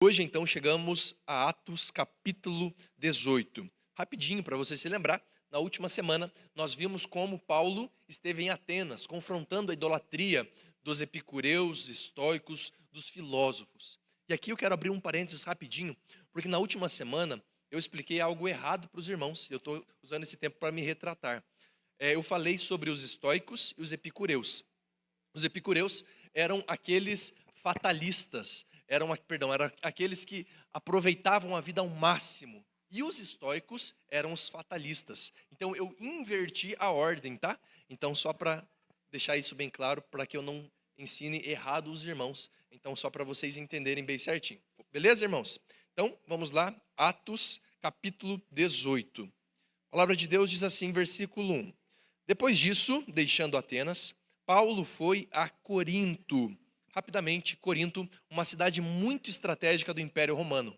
Hoje, então, chegamos a Atos capítulo 18. Rapidinho, para você se lembrar, na última semana nós vimos como Paulo esteve em Atenas, confrontando a idolatria dos epicureus, estoicos, dos filósofos. E aqui eu quero abrir um parênteses rapidinho, porque na última semana eu expliquei algo errado para os irmãos, e eu estou usando esse tempo para me retratar. Eu falei sobre os estoicos e os epicureus. Os epicureus eram aqueles fatalistas, eram aqueles que aproveitavam a vida ao máximo. E os estoicos eram os fatalistas. Então eu inverti a ordem, tá? Então só para deixar isso bem claro, para que eu não ensine errado os irmãos. Então só para vocês entenderem bem certinho. Beleza, irmãos? Então vamos lá, Atos capítulo 18. A palavra de Deus diz assim, versículo 1. Depois disso, deixando Atenas, Paulo foi a Corinto. Rapidamente, Corinto, uma cidade muito estratégica do Império Romano.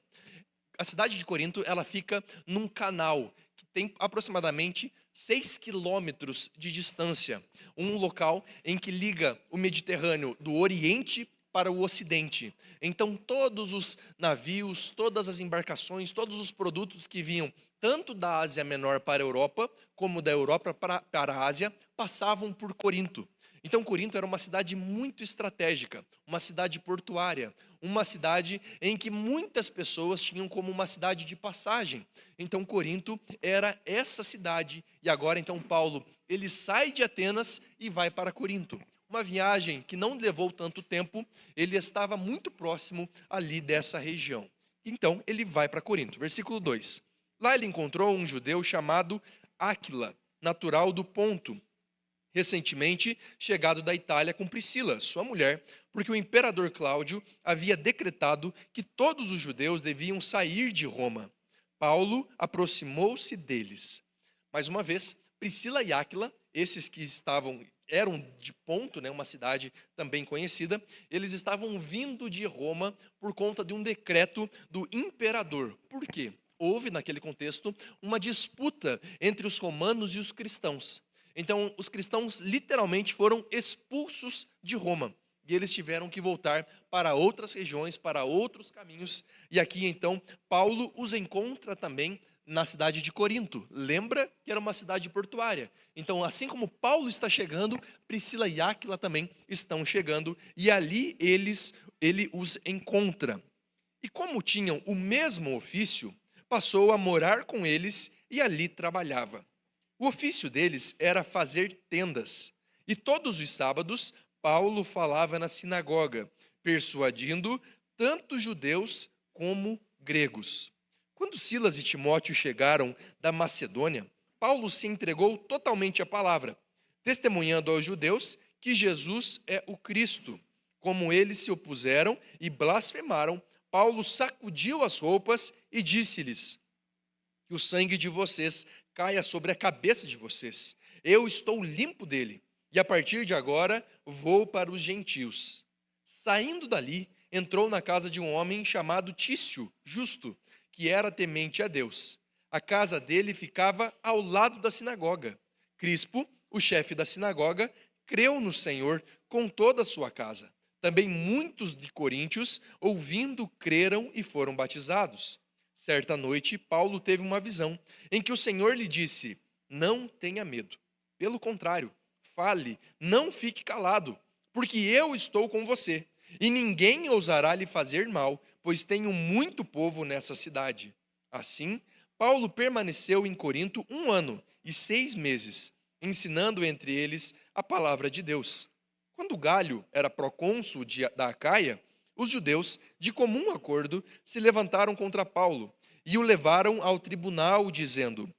A cidade de Corinto, ela fica num canal que tem aproximadamente 6 quilômetros de distância. Um local em que liga o Mediterrâneo do Oriente para o Ocidente. Então, todos os navios, todas as embarcações, todos os produtos que vinham tanto da Ásia Menor para a Europa, como da Europa para a Ásia, passavam por Corinto. Então, Corinto era uma cidade muito estratégica, uma cidade portuária, uma cidade em que muitas pessoas tinham como uma cidade de passagem. Então, Corinto era essa cidade. E agora, então, Paulo, ele sai de Atenas e vai para Corinto. Uma viagem que não levou tanto tempo, ele estava muito próximo ali dessa região. Então, ele vai para Corinto. Versículo 2. Lá ele encontrou um judeu chamado Áquila, natural do Ponto, recentemente chegado da Itália com Priscila, sua mulher, porque o imperador Cláudio havia decretado que todos os judeus deviam sair de Roma. Paulo aproximou-se deles. Mais uma vez, Priscila e Áquila, esses que eram de Ponto, uma cidade também conhecida, eles estavam vindo de Roma por conta de um decreto do imperador. Por quê? Houve, naquele contexto, uma disputa entre os romanos e os cristãos. Então, os cristãos literalmente foram expulsos de Roma. E eles tiveram que voltar para outras regiões, para outros caminhos. E aqui, então, Paulo os encontra também na cidade de Corinto. Lembra que era uma cidade portuária. Então, assim como Paulo está chegando, Priscila e Áquila também estão chegando. E ali ele os encontra. E como tinham o mesmo ofício, passou a morar com eles e ali trabalhava. O ofício deles era fazer tendas. E todos os sábados, Paulo falava na sinagoga, persuadindo tanto judeus como gregos. Quando Silas e Timóteo chegaram da Macedônia, Paulo se entregou totalmente à palavra, testemunhando aos judeus que Jesus é o Cristo. Como eles se opuseram e blasfemaram, Paulo sacudiu as roupas e disse-lhes: que o sangue de vocês caia sobre a cabeça de vocês. Eu estou limpo dele, e a partir de agora vou para os gentios. Saindo dali, entrou na casa de um homem chamado Tício, justo, que era temente a Deus. A casa dele ficava ao lado da sinagoga. Crispo, o chefe da sinagoga, creu no Senhor com toda a sua casa. Também muitos de coríntios, ouvindo, creram e foram batizados. Certa noite, Paulo teve uma visão em que o Senhor lhe disse: não tenha medo. Pelo contrário, fale, não fique calado, porque eu estou com você, e ninguém ousará lhe fazer mal, pois tenho muito povo nessa cidade. Assim, Paulo permaneceu em Corinto 1 ano e 6 meses, ensinando entre eles a palavra de Deus. Quando Galho era procônsul da Acaia, os judeus, de comum acordo, se levantaram contra Paulo e o levaram ao tribunal, dizendo: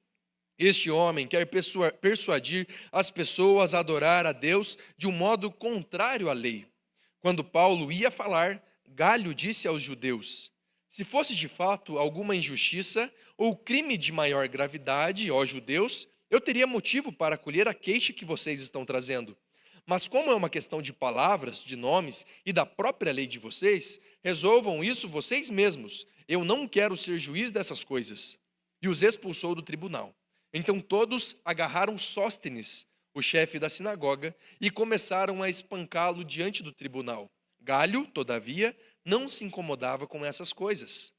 este homem quer persuadir as pessoas a adorar a Deus de um modo contrário à lei. Quando Paulo ia falar, Galho disse aos judeus: se fosse de fato alguma injustiça ou crime de maior gravidade, ó judeus, eu teria motivo para acolher a queixa que vocês estão trazendo. Mas como é uma questão de palavras, de nomes e da própria lei de vocês, resolvam isso vocês mesmos. Eu não quero ser juiz dessas coisas. E os expulsou do tribunal. Então todos agarraram Sóstenes, o chefe da sinagoga, e começaram a espancá-lo diante do tribunal. Galho, todavia, não se incomodava com essas coisas.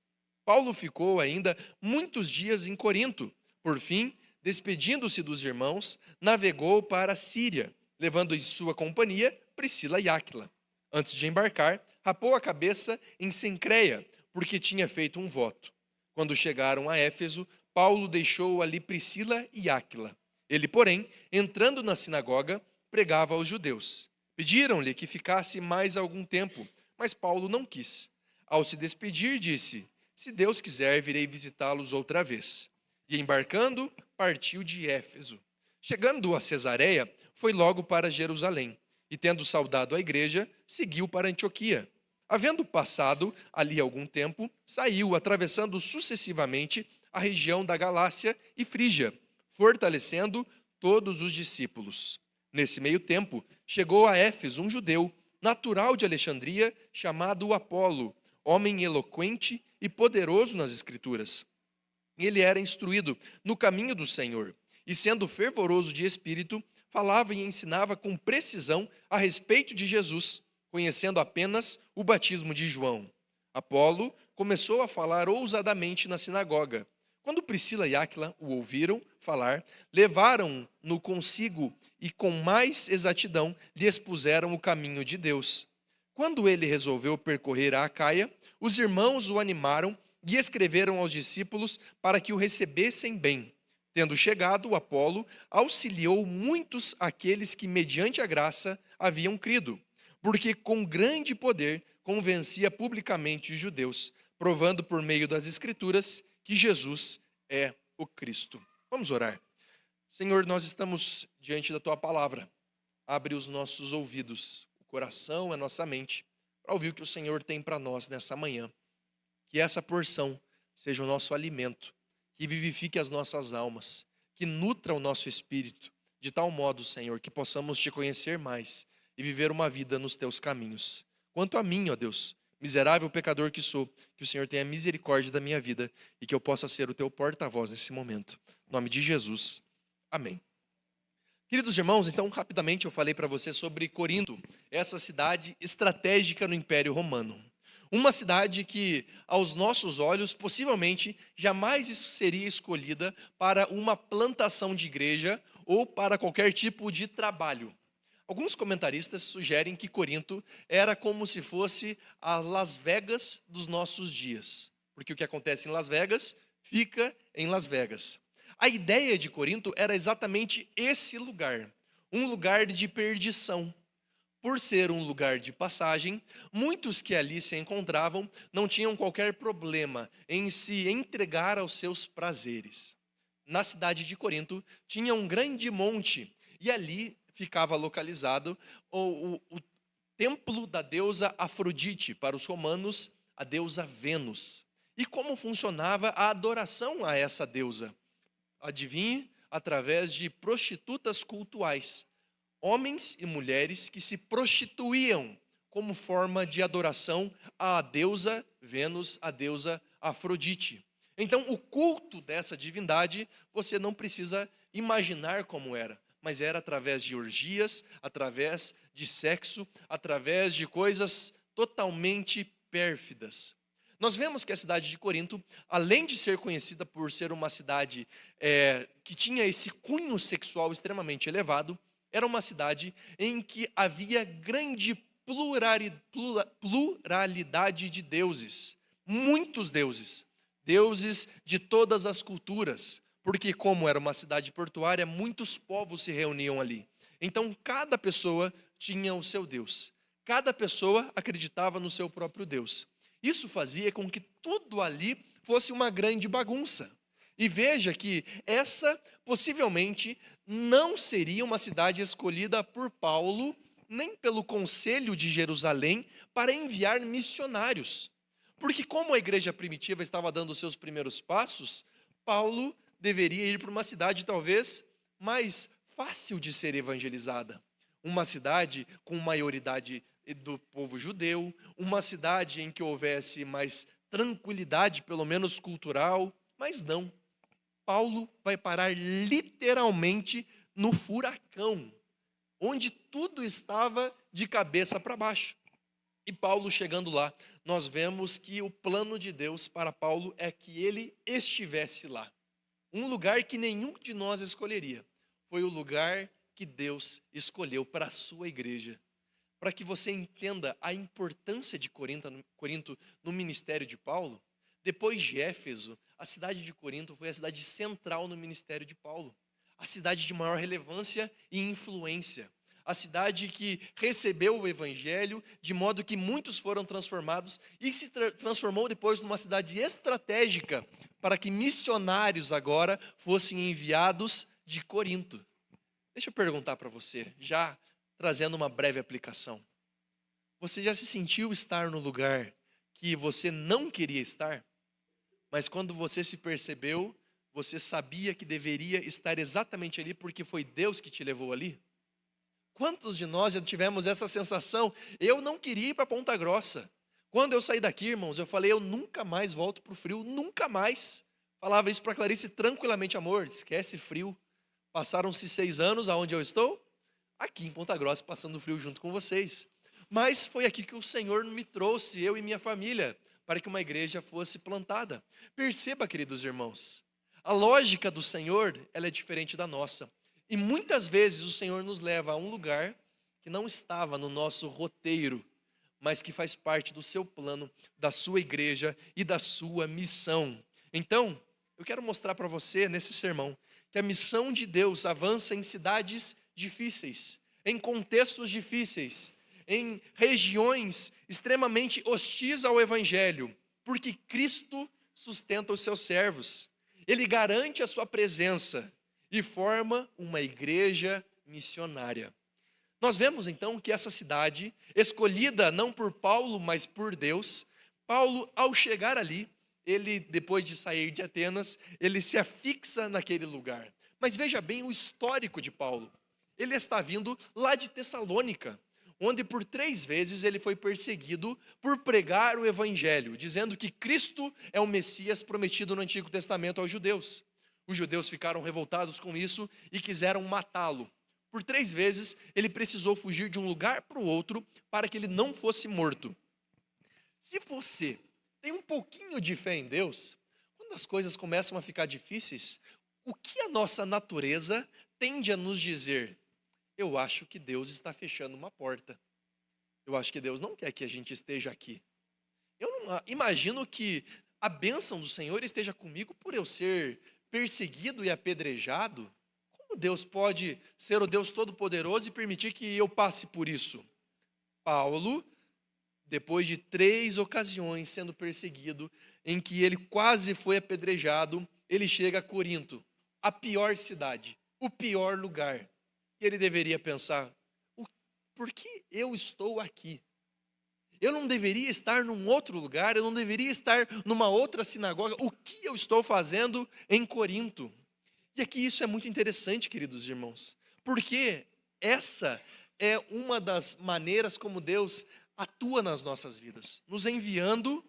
Paulo ficou ainda muitos dias em Corinto. Por fim, despedindo-se dos irmãos, navegou para a Síria, levando em sua companhia Priscila e Áquila. Antes de embarcar, rapou a cabeça em Cencreia, porque tinha feito um voto. Quando chegaram a Éfeso, Paulo deixou ali Priscila e Áquila. Ele, porém, entrando na sinagoga, pregava aos judeus. Pediram-lhe que ficasse mais algum tempo, mas Paulo não quis. Ao se despedir, disse: se Deus quiser, virei visitá-los outra vez. E embarcando, partiu de Éfeso. Chegando a Cesareia, foi logo para Jerusalém, e tendo saudado a igreja, seguiu para Antioquia. Havendo passado ali algum tempo, saiu, atravessando sucessivamente a região da Galácia e Frígia, fortalecendo todos os discípulos. Nesse meio tempo, chegou a Éfeso um judeu, natural de Alexandria, chamado Apolo, homem eloquente e poderoso nas Escrituras. Ele era instruído no caminho do Senhor, e sendo fervoroso de espírito, falava e ensinava com precisão a respeito de Jesus, conhecendo apenas o batismo de João. Apolo começou a falar ousadamente na sinagoga. Quando Priscila e Áquila o ouviram falar, levaram-no consigo e com mais exatidão lhe expuseram o caminho de Deus. Quando ele resolveu percorrer a Acaia, os irmãos o animaram e escreveram aos discípulos para que o recebessem bem. Tendo chegado, Apolo auxiliou muitos aqueles que, mediante a graça, haviam crido, porque com grande poder convencia publicamente os judeus, provando por meio das Escrituras que Jesus é o Cristo. Vamos orar. Senhor, nós estamos diante da Tua palavra. Abre os nossos ouvidos, o coração, a nossa mente, para ouvir o que o Senhor tem para nós nessa manhã. Que essa porção seja o nosso alimento, que vivifique as nossas almas, que nutra o nosso espírito, de tal modo, Senhor, que possamos Te conhecer mais e viver uma vida nos Teus caminhos. Quanto a mim, ó Deus, miserável pecador que sou, que o Senhor tenha misericórdia da minha vida e que eu possa ser o Teu porta-voz nesse momento. Em nome de Jesus. Amém. Queridos irmãos, então, rapidamente eu falei para você sobre Corinto, essa cidade estratégica no Império Romano. Uma cidade que, aos nossos olhos, possivelmente jamais seria escolhida para uma plantação de igreja ou para qualquer tipo de trabalho. Alguns comentaristas sugerem que Corinto era como se fosse a Las Vegas dos nossos dias, porque o que acontece em Las Vegas fica em Las Vegas. A ideia de Corinto era exatamente esse lugar, um lugar de perdição. Por ser um lugar de passagem, muitos que ali se encontravam não tinham qualquer problema em se entregar aos seus prazeres. Na cidade de Corinto tinha um grande monte e ali ficava localizado o templo da deusa Afrodite, para os romanos, a deusa Vênus. E como funcionava a adoração a essa deusa? Adivinhe, através de prostitutas cultuais. Homens e mulheres que se prostituíam como forma de adoração à deusa Vênus, à deusa Afrodite. Então, o culto dessa divindade, você não precisa imaginar como era, mas era através de orgias, através de sexo, através de coisas totalmente pérfidas. Nós vemos que a cidade de Corinto, além de ser conhecida por ser uma cidade que tinha esse cunho sexual extremamente elevado, era uma cidade em que havia grande pluralidade de deuses, muitos deuses, deuses de todas as culturas, porque como era uma cidade portuária, muitos povos se reuniam ali. Então cada pessoa tinha o seu Deus, cada pessoa acreditava no seu próprio Deus. Isso fazia com que tudo ali fosse uma grande bagunça. E veja que essa possivelmente não seria uma cidade escolhida por Paulo, nem pelo Conselho de Jerusalém, para enviar missionários. Porque como a igreja primitiva estava dando os seus primeiros passos, Paulo deveria ir para uma cidade talvez mais fácil de ser evangelizada. Uma cidade com maioridade do povo judeu, uma cidade em que houvesse mais tranquilidade, pelo menos cultural, mas não. Paulo vai parar literalmente no furacão, onde tudo estava de cabeça para baixo. E Paulo chegando lá, nós vemos que o plano de Deus para Paulo é que ele estivesse lá. Um lugar que nenhum de nós escolheria. Foi o lugar que Deus escolheu para a sua igreja. Para que você entenda a importância de Corinto no ministério de Paulo, depois de Éfeso, a cidade de Corinto foi a cidade central no ministério de Paulo. A cidade de maior relevância e influência. A cidade que recebeu o evangelho, de modo que muitos foram transformados e se transformou depois numa cidade estratégica para que missionários agora fossem enviados de Corinto. Deixa eu perguntar para você, já trazendo uma breve aplicação. Você já se sentiu estar no lugar que você não queria estar? Mas quando você se percebeu, você sabia que deveria estar exatamente ali porque foi Deus que te levou ali? Quantos de nós já tivemos essa sensação? Eu não queria ir para Ponta Grossa. Quando eu saí daqui, irmãos, eu falei, eu nunca mais volto para o frio, nunca mais. Falava isso para Clarice tranquilamente, amor, esquece frio. Passaram-se 6 anos, aonde eu estou? Aqui em Ponta Grossa, passando frio junto com vocês. Mas foi aqui que o Senhor me trouxe, eu e minha família, para que uma igreja fosse plantada. Perceba, queridos irmãos, a lógica do Senhor, ela é diferente da nossa. E muitas vezes o Senhor nos leva a um lugar que não estava no nosso roteiro, mas que faz parte do seu plano, da sua igreja e da sua missão. Então, eu quero mostrar para você nesse sermão que a missão de Deus avança em cidades difíceis, em contextos difíceis, em regiões extremamente hostis ao evangelho, porque Cristo sustenta os seus servos. Ele garante a sua presença e forma uma igreja missionária. Nós vemos então que essa cidade, escolhida não por Paulo, mas por Deus, Paulo, ao chegar ali, ele, depois de sair de Atenas, ele se afixa naquele lugar. Mas veja bem o histórico de Paulo. Ele está vindo lá de Tessalônica, onde por 3 vezes ele foi perseguido por pregar o evangelho, dizendo que Cristo é o Messias prometido no Antigo Testamento aos judeus. Os judeus ficaram revoltados com isso e quiseram matá-lo. Por 3 vezes ele precisou fugir de um lugar para o outro para que ele não fosse morto. Se você tem um pouquinho de fé em Deus, quando as coisas começam a ficar difíceis, o que a nossa natureza tende a nos dizer? Eu acho que Deus está fechando uma porta. Eu acho que Deus não quer que a gente esteja aqui. Eu não imagino que a bênção do Senhor esteja comigo por eu ser perseguido e apedrejado. Como Deus pode ser o Deus Todo-Poderoso e permitir que eu passe por isso? Paulo, depois de 3 ocasiões sendo perseguido, em que ele quase foi apedrejado, ele chega a Corinto, a pior cidade, o pior lugar. E ele deveria pensar, por que eu estou aqui? Eu não deveria estar num outro lugar, eu não deveria estar numa outra sinagoga. O que eu estou fazendo em Corinto? E aqui isso é muito interessante, queridos irmãos, porque essa é uma das maneiras como Deus atua nas nossas vidas, nos enviando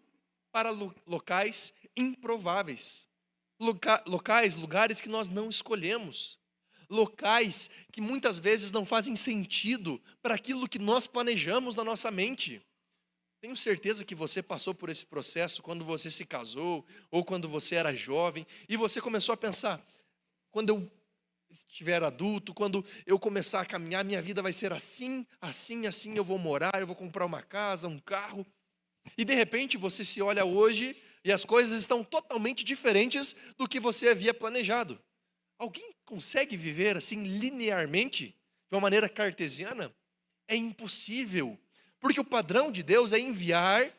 para locais improváveis, lugares que nós não escolhemos, locais que muitas vezes não fazem sentido para aquilo que nós planejamos na nossa mente. Tenho certeza que você passou por esse processo quando você se casou ou quando você era jovem e você começou a pensar, quando eu estiver adulto, quando eu começar a caminhar, minha vida vai ser assim, assim, assim, eu vou morar, eu vou comprar uma casa, um carro. E de repente você se olha hoje e as coisas estão totalmente diferentes do que você havia planejado. Alguém consegue viver assim linearmente, de uma maneira cartesiana? É impossível, porque o padrão de Deus é enviar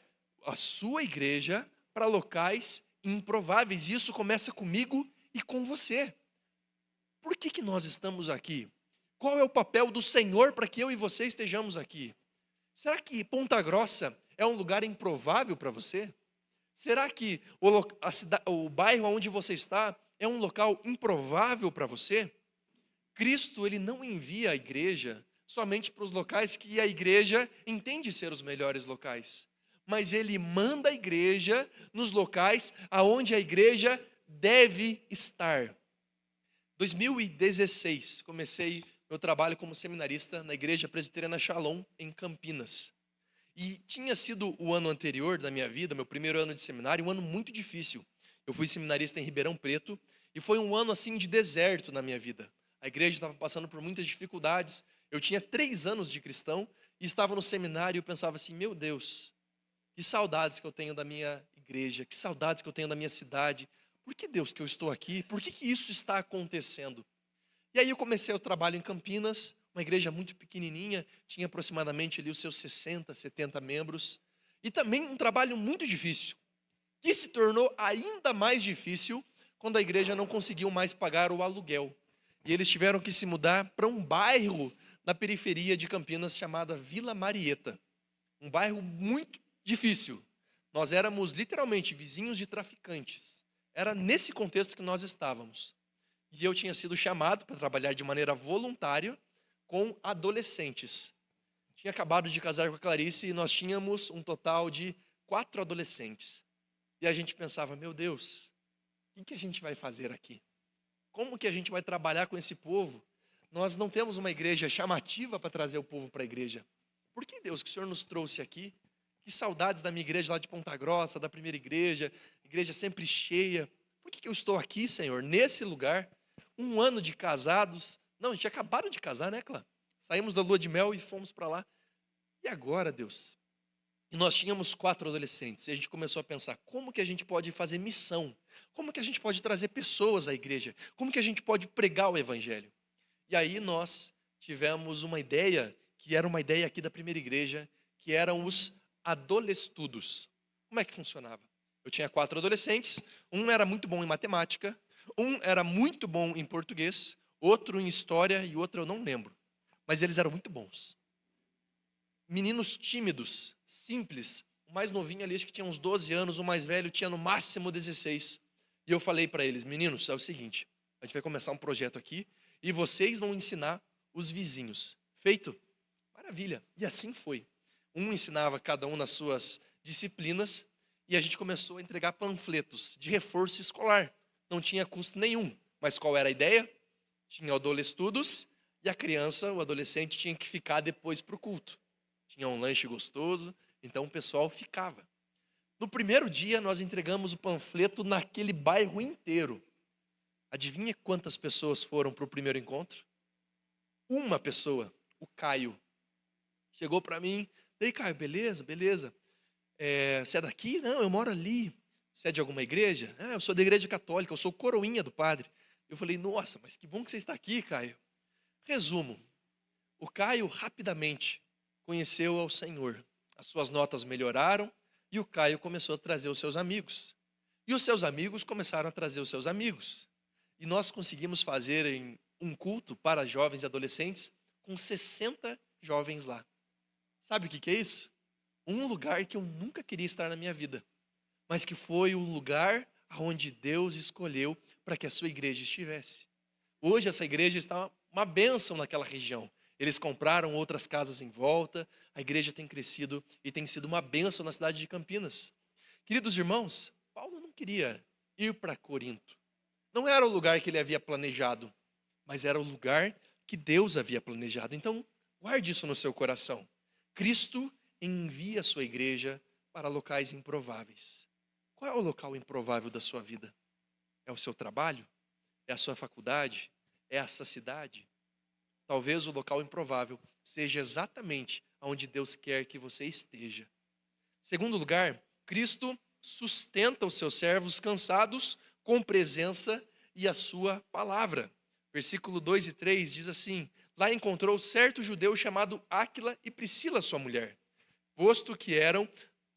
a sua igreja para locais improváveis. Isso começa comigo e com você. Por que nós estamos aqui? Qual é o papel do Senhor para que eu e você estejamos aqui? Será que Ponta Grossa é um lugar improvável para você? Será que o bairro onde você está é um local improvável para você? Cristo, ele não envia a igreja somente para os locais que a igreja entende ser os melhores locais, mas ele manda a igreja nos locais aonde a igreja deve estar. 2016, comecei meu trabalho como seminarista na Igreja Presbiteriana Shalom, em Campinas. E tinha sido o ano anterior da minha vida, meu primeiro ano de seminário, um ano muito difícil. Eu fui seminarista em Ribeirão Preto e foi um ano assim de deserto na minha vida. A igreja estava passando por muitas dificuldades. Eu tinha 3 anos de cristão e estava no seminário e eu pensava assim, meu Deus, que saudades que eu tenho da minha igreja, que saudades que eu tenho da minha cidade. Por que, Deus, que eu estou aqui? Por que isso está acontecendo? E aí eu comecei o trabalho em Campinas, uma igreja muito pequenininha, tinha aproximadamente ali os seus 60, 70 membros. E também um trabalho muito difícil, que se tornou ainda mais difícil quando a igreja não conseguiu mais pagar o aluguel. E eles tiveram que se mudar para um bairro na periferia de Campinas chamada Vila Marieta. Um bairro muito difícil. Nós éramos literalmente vizinhos de traficantes. Era nesse contexto que nós estávamos. E eu tinha sido chamado para trabalhar de maneira voluntária com adolescentes. Tinha acabado de casar com a Clarice e nós tínhamos um total de 4 adolescentes. E a gente pensava, meu Deus, o que a gente vai fazer aqui? Como que a gente vai trabalhar com esse povo? Nós não temos uma igreja chamativa para trazer o povo para a igreja. Por que, Deus, que o Senhor nos trouxe aqui? Que saudades da minha igreja lá de Ponta Grossa, da primeira igreja sempre cheia. Por que eu estou aqui, Senhor, nesse lugar? Um ano de casados. Não, a gente acabaram de casar, né, Clã? Saímos da lua de mel e fomos para lá. E agora, Deus? E nós tínhamos 4 adolescentes. E a gente começou a pensar, como que a gente pode fazer missão? Como que a gente pode trazer pessoas à igreja? Como que a gente pode pregar o evangelho? E aí nós tivemos uma ideia, que era uma ideia aqui da primeira igreja, que eram os adolescudos. Como é que funcionava? Eu tinha 4 adolescentes, um era muito bom em matemática, um era muito bom em português, outro em história e outro eu não lembro. Mas eles eram muito bons. Meninos tímidos, simples. O mais novinho ali, acho que tinha uns 12 anos, o mais velho tinha no máximo 16. E eu falei para eles, meninos, é o seguinte, a gente vai começar um projeto aqui e vocês vão ensinar os vizinhos. Feito? Maravilha. E assim foi. Um ensinava cada um nas suas disciplinas e a gente começou a entregar panfletos de reforço escolar. Não tinha custo nenhum. Mas qual era a ideia? Tinha adolescudos e a criança, o adolescente, tinha que ficar depois para o culto. Tinha um lanche gostoso, então o pessoal ficava. No primeiro dia, nós entregamos o panfleto naquele bairro inteiro. Adivinha quantas pessoas foram para o primeiro encontro? Uma pessoa, o Caio. Chegou para mim, daí, Caio, beleza, beleza. Você é daqui? Não, eu moro ali. Você é de alguma igreja? Eu sou da igreja católica, eu sou coroinha do padre. Eu falei, nossa, mas que bom que você está aqui, Caio. Resumo, o Caio rapidamente conheceu ao Senhor. As suas notas melhoraram e o Caio começou a trazer os seus amigos. E os seus amigos começaram a trazer os seus amigos. E nós conseguimos fazer um culto para jovens e adolescentes com 60 jovens lá. Sabe o que é isso? Um lugar que eu nunca queria estar na minha vida, mas que foi o lugar onde Deus escolheu para que a sua igreja estivesse. Hoje essa igreja está uma bênção naquela região. Eles compraram outras casas em volta, a igreja tem crescido e tem sido uma bênção na cidade de Campinas. Queridos irmãos, Paulo não queria ir para Corinto. Não era o lugar que ele havia planejado, mas era o lugar que Deus havia planejado. Então, guarde isso no seu coração. Cristo envia a sua igreja para locais improváveis. Qual é o local improvável da sua vida? É o seu trabalho? É a sua faculdade? É essa cidade? Talvez o local improvável seja exatamente onde Deus quer que você esteja. Segundo lugar, Cristo sustenta os seus servos cansados com presença e a sua palavra. Versículo 2 e 3 diz assim, lá encontrou certo judeu chamado Áquila e Priscila, sua mulher. Posto que eram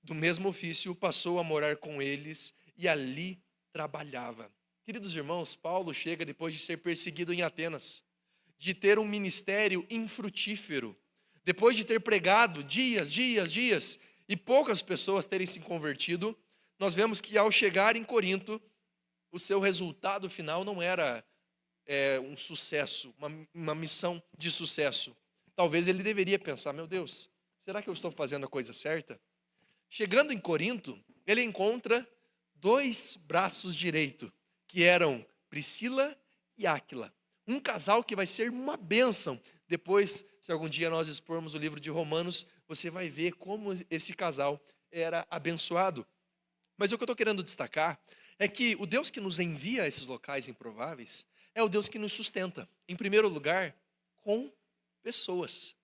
do mesmo ofício, passou a morar com eles e ali trabalhava. Queridos irmãos, Paulo chega depois de ser perseguido em Atenas, de ter um ministério infrutífero, depois de ter pregado dias, e poucas pessoas terem se convertido, nós vemos que ao chegar em Corinto, o seu resultado final não era um sucesso, uma missão de sucesso. Talvez ele deveria pensar, meu Deus, será que eu estou fazendo a coisa certa? Chegando em Corinto, ele encontra 2 braços direitos, que eram Priscila e Áquila. Um casal que vai ser uma bênção. Depois, se algum dia nós expormos o livro de Romanos, você vai ver como esse casal era abençoado. Mas o que eu estou querendo destacar é que o Deus que nos envia a esses locais improváveis é o Deus que nos sustenta, em primeiro lugar, com pessoas.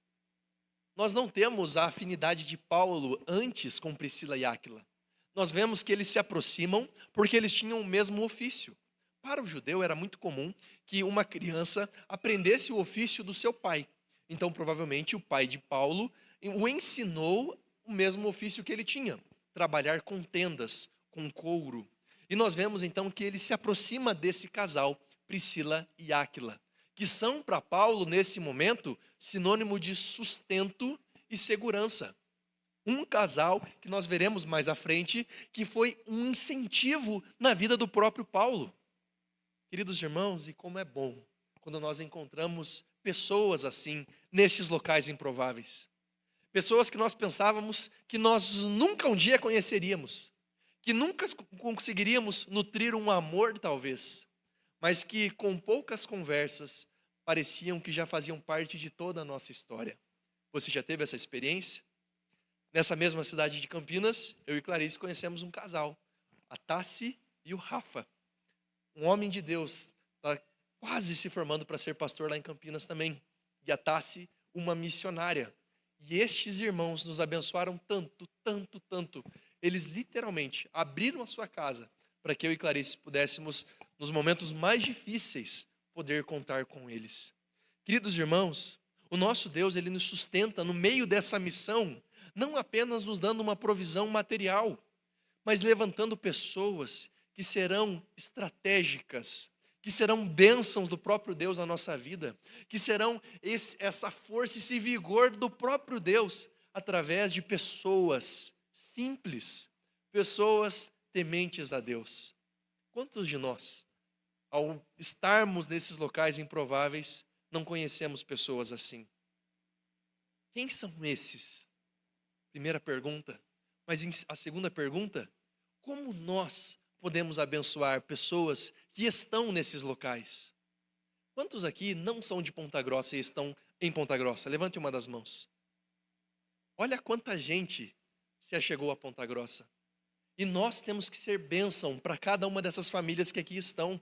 Nós não temos a afinidade de Paulo antes com Priscila e Áquila. Nós vemos que eles se aproximam porque eles tinham o mesmo ofício. Para o judeu era muito comum que uma criança aprendesse o ofício do seu pai. Então, provavelmente, o pai de Paulo o ensinou o mesmo ofício que ele tinha, trabalhar com tendas, com couro. E nós vemos então que ele se aproxima desse casal, Priscila e Áquila, que são para Paulo, nesse momento, sinônimo de sustento e segurança. Um casal que nós veremos mais à frente, que foi um incentivo na vida do próprio Paulo. Queridos irmãos, e como é bom quando nós encontramos pessoas assim, nestes locais improváveis. Pessoas que nós pensávamos que nós nunca um dia conheceríamos, que nunca conseguiríamos nutrir um amor, talvez, mas que com poucas conversas pareciam que já faziam parte de toda a nossa história. Você já teve essa experiência? Nessa mesma cidade de Campinas, eu e Clarice conhecemos um casal, a Tassi e o Rafa. Um homem de Deus, está quase se formando para ser pastor lá em Campinas também. E a Tassi, uma missionária. E estes irmãos nos abençoaram tanto, tanto, tanto. Eles literalmente abriram a sua casa para que eu e Clarice pudéssemos, nos momentos mais difíceis, poder contar com eles. Queridos irmãos, o nosso Deus, ele nos sustenta no meio dessa missão, não apenas nos dando uma provisão material, mas levantando pessoas que serão estratégicas, que serão bênçãos do próprio Deus na nossa vida, que serão essa força, esse vigor do próprio Deus, através de pessoas simples, pessoas tementes a Deus. Quantos de nós, ao estarmos nesses locais improváveis, não conhecemos pessoas assim? Quem são esses? Primeira pergunta. Mas a segunda pergunta, como nós podemos abençoar pessoas que estão nesses locais? Quantos aqui não são de Ponta Grossa e estão em Ponta Grossa? Levante uma das mãos. Olha quanta gente se achegou a Ponta Grossa. E nós temos que ser bênção para cada uma dessas famílias que aqui estão.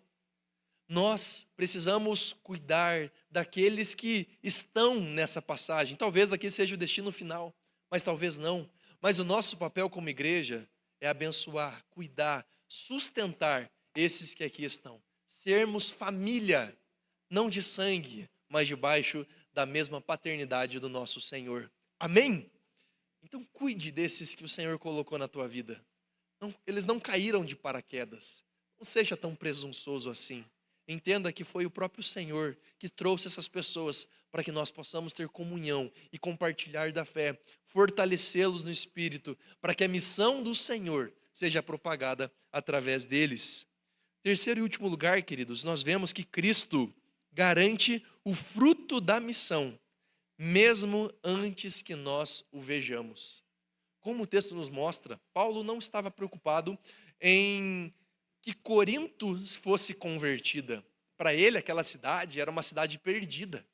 Nós precisamos cuidar daqueles que estão nessa passagem. Talvez aqui seja o destino final, mas talvez não. Mas o nosso papel como igreja é abençoar, cuidar, sustentar esses que aqui estão. Sermos família, não de sangue, mas debaixo da mesma paternidade do nosso Senhor. Amém? Então cuide desses que o Senhor colocou na tua vida. Eles não caíram de paraquedas. Não seja tão presunçoso assim. Entenda que foi o próprio Senhor que trouxe essas pessoas para que nós possamos ter comunhão e compartilhar da fé, fortalecê-los no Espírito, para que a missão do Senhor seja propagada através deles. Terceiro e último lugar, queridos, nós vemos que Cristo garante o fruto da missão, mesmo antes que nós o vejamos. Como o texto nos mostra, Paulo não estava preocupado em que Corinto fosse convertida. Para ele, aquela cidade era uma cidade perdida.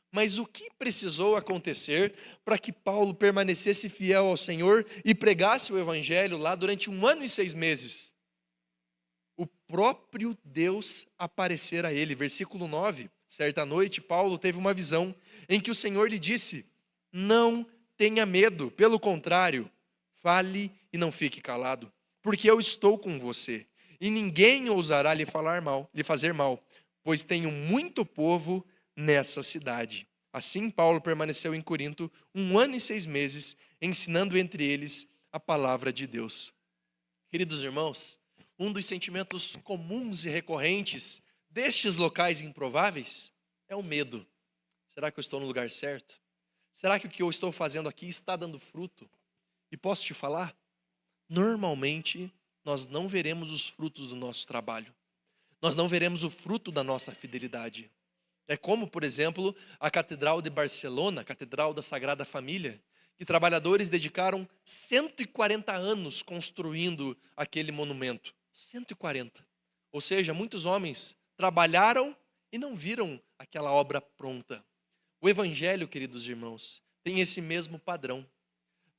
Mas o que precisou acontecer para que Paulo permanecesse fiel ao Senhor e pregasse o evangelho lá durante 1 ano e 6 meses? O próprio Deus aparecer a ele. Versículo 9. Certa noite, Paulo teve uma visão em que o Senhor lhe disse: não tenha medo, pelo contrário, fale e não fique calado, porque eu estou com você, e ninguém ousará lhe fazer mal, pois tenho muito povo nessa cidade. Assim, Paulo permaneceu em Corinto 1 ano e 6 meses, ensinando entre eles a palavra de Deus. Queridos irmãos, um dos sentimentos comuns e recorrentes destes locais improváveis é o medo. Será que eu estou no lugar certo? Será que o que eu estou fazendo aqui está dando fruto? E posso te falar? Normalmente, nós não veremos os frutos do nosso trabalho. Nós não veremos o fruto da nossa fidelidade. É como, por exemplo, a Catedral de Barcelona, a Catedral da Sagrada Família, que trabalhadores dedicaram 140 anos construindo aquele monumento. 140. Ou seja, muitos homens trabalharam e não viram aquela obra pronta. O Evangelho, queridos irmãos, tem esse mesmo padrão.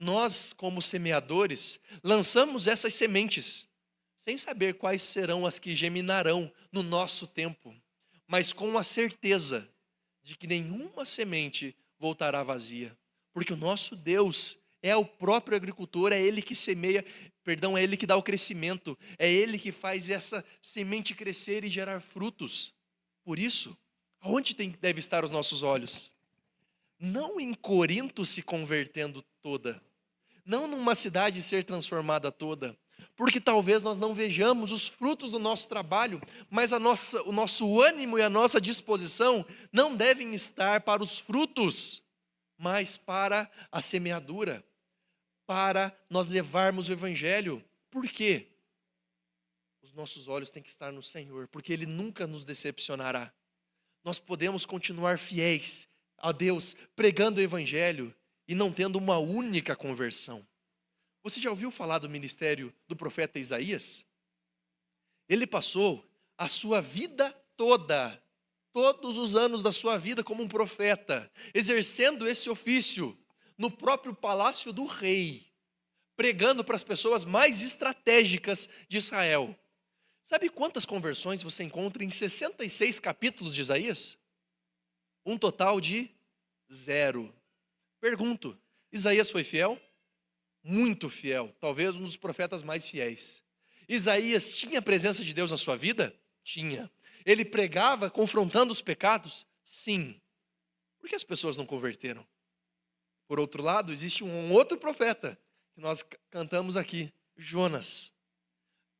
Nós, como semeadores, lançamos essas sementes, sem saber quais serão as que geminarão no nosso tempo, mas com a certeza de que nenhuma semente voltará vazia, porque o nosso Deus é o próprio agricultor, é Ele que semeia, perdão, é Ele que dá o crescimento, é Ele que faz essa semente crescer e gerar frutos. Por isso, aonde deve estar os nossos olhos? Não em Corinto se convertendo toda, não numa cidade ser transformada toda, porque talvez nós não vejamos os frutos do nosso trabalho, mas o nosso ânimo e a nossa disposição não devem estar para os frutos, mas para a semeadura, para nós levarmos o Evangelho. Por quê? Os nossos olhos têm que estar no Senhor, porque Ele nunca nos decepcionará. Nós podemos continuar fiéis a Deus, pregando o Evangelho e não tendo uma única conversão. Você já ouviu falar do ministério do profeta Isaías? Ele passou a sua vida toda, todos os anos da sua vida como um profeta, exercendo esse ofício no próprio palácio do rei, pregando para as pessoas mais estratégicas de Israel. Sabe quantas conversões você encontra em 66 capítulos de Isaías? Um total de 0. Pergunto, Isaías foi fiel? Muito fiel, talvez um dos profetas mais fiéis. Isaías tinha a presença de Deus na sua vida? Tinha. Ele pregava confrontando os pecados? Sim. Por que as pessoas não converteram? Por outro lado, existe um outro profeta, que nós cantamos aqui, Jonas,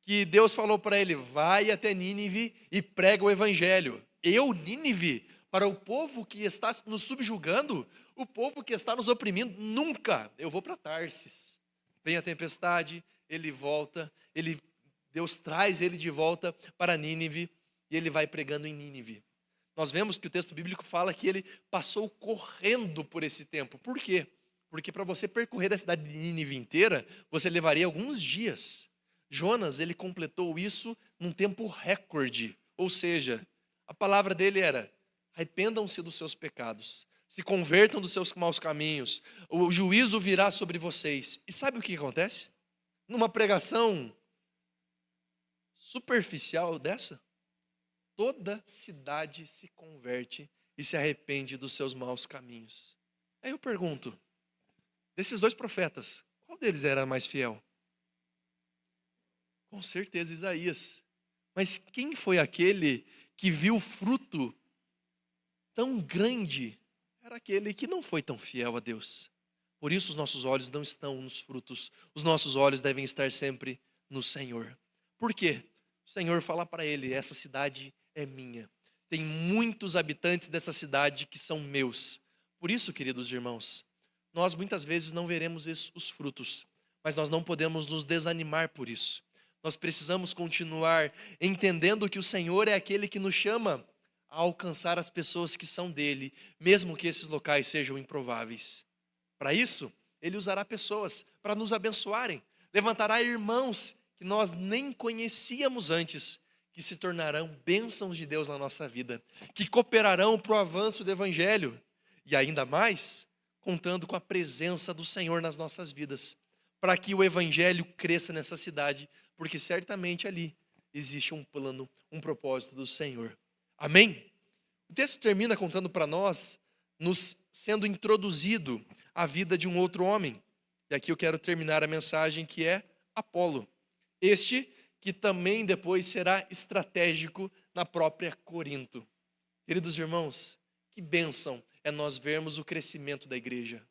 que Deus falou para ele, vai até Nínive e prega o evangelho. Nínive, para o povo que está nos subjugando, o povo que está nos oprimindo, nunca. Eu vou para Tarsis. Vem a tempestade, ele volta, Deus traz ele de volta para Nínive e ele vai pregando em Nínive. Nós vemos que o texto bíblico fala que ele passou correndo por esse tempo. Por quê? Porque para você percorrer a cidade de Nínive inteira, você levaria alguns dias. Jonas, ele completou isso num tempo recorde. Ou seja, a palavra dele era, arrependam-se dos seus pecados, se convertam dos seus maus caminhos, o juízo virá sobre vocês. E sabe o que acontece? Numa pregação superficial dessa, toda cidade se converte e se arrepende dos seus maus caminhos. Aí eu pergunto, desses dois profetas, qual deles era mais fiel? Com certeza Isaías. Mas quem foi aquele que viu fruto tão grande? Era aquele que não foi tão fiel a Deus. Por isso os nossos olhos não estão nos frutos. Os nossos olhos devem estar sempre no Senhor. Por quê? O Senhor fala para ele, essa cidade é minha. Tem muitos habitantes dessa cidade que são meus. Por isso, queridos irmãos, nós muitas vezes não veremos os frutos, mas nós não podemos nos desanimar por isso. Nós precisamos continuar entendendo que o Senhor é aquele que nos chama a alcançar as pessoas que são dele, mesmo que esses locais sejam improváveis. Para isso, ele usará pessoas para nos abençoarem, levantará irmãos que nós nem conhecíamos antes, que se tornarão bênçãos de Deus na nossa vida, que cooperarão para o avanço do Evangelho, e ainda mais, contando com a presença do Senhor nas nossas vidas, para que o Evangelho cresça nessa cidade, porque certamente ali existe um plano, um propósito do Senhor. Amém? O texto termina contando para nós, nos sendo introduzido à vida de um outro homem. E aqui eu quero terminar a mensagem, que é Apolo. Este que também depois será estratégico na própria Corinto. Queridos irmãos, que bênção é nós vermos o crescimento da igreja.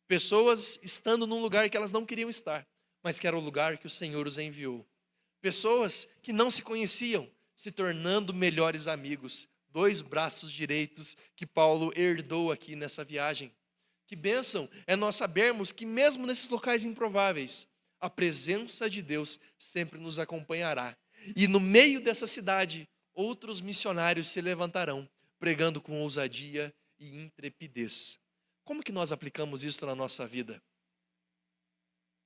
Pessoas estando num lugar que elas não queriam estar, mas que era o lugar que o Senhor os enviou. Pessoas que não se conheciam, se tornando melhores amigos. 2 braços direitos que Paulo herdou aqui nessa viagem. Que bênção é nós sabermos que mesmo nesses locais improváveis, a presença de Deus sempre nos acompanhará. E no meio dessa cidade, outros missionários se levantarão, pregando com ousadia e intrepidez. Como que nós aplicamos isso na nossa vida?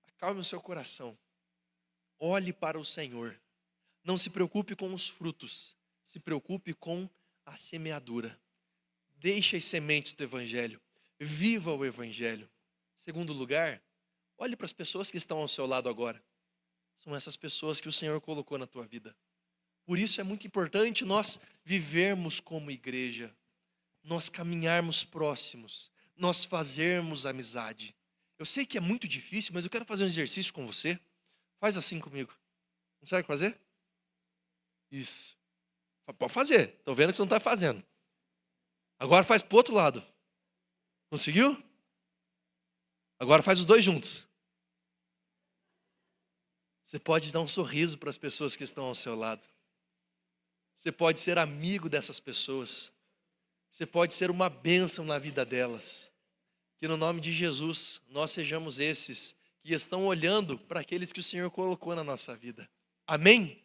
Acalme o seu coração. Olhe para o Senhor. Não se preocupe com os frutos. Se preocupe com a semeadura. Deixe as sementes do Evangelho. Viva o Evangelho. Segundo lugar, Olhe para as pessoas que estão ao seu lado agora. São essas pessoas que o Senhor colocou na tua vida. Por isso é muito importante nós vivermos como igreja, nós caminharmos próximos, nós fazermos amizade. Eu sei que é muito difícil, mas eu quero fazer um exercício com você. Faz assim comigo. Consegue fazer? Isso. Pode fazer. Estou vendo que você não está fazendo. Agora faz para o outro lado. Conseguiu? Agora faz os dois juntos. Você pode dar um sorriso para as pessoas que estão ao seu lado. Você pode ser amigo dessas pessoas. Você pode ser uma bênção na vida delas. Que no nome de Jesus nós sejamos esses que estão olhando para aqueles que o Senhor colocou na nossa vida. Amém?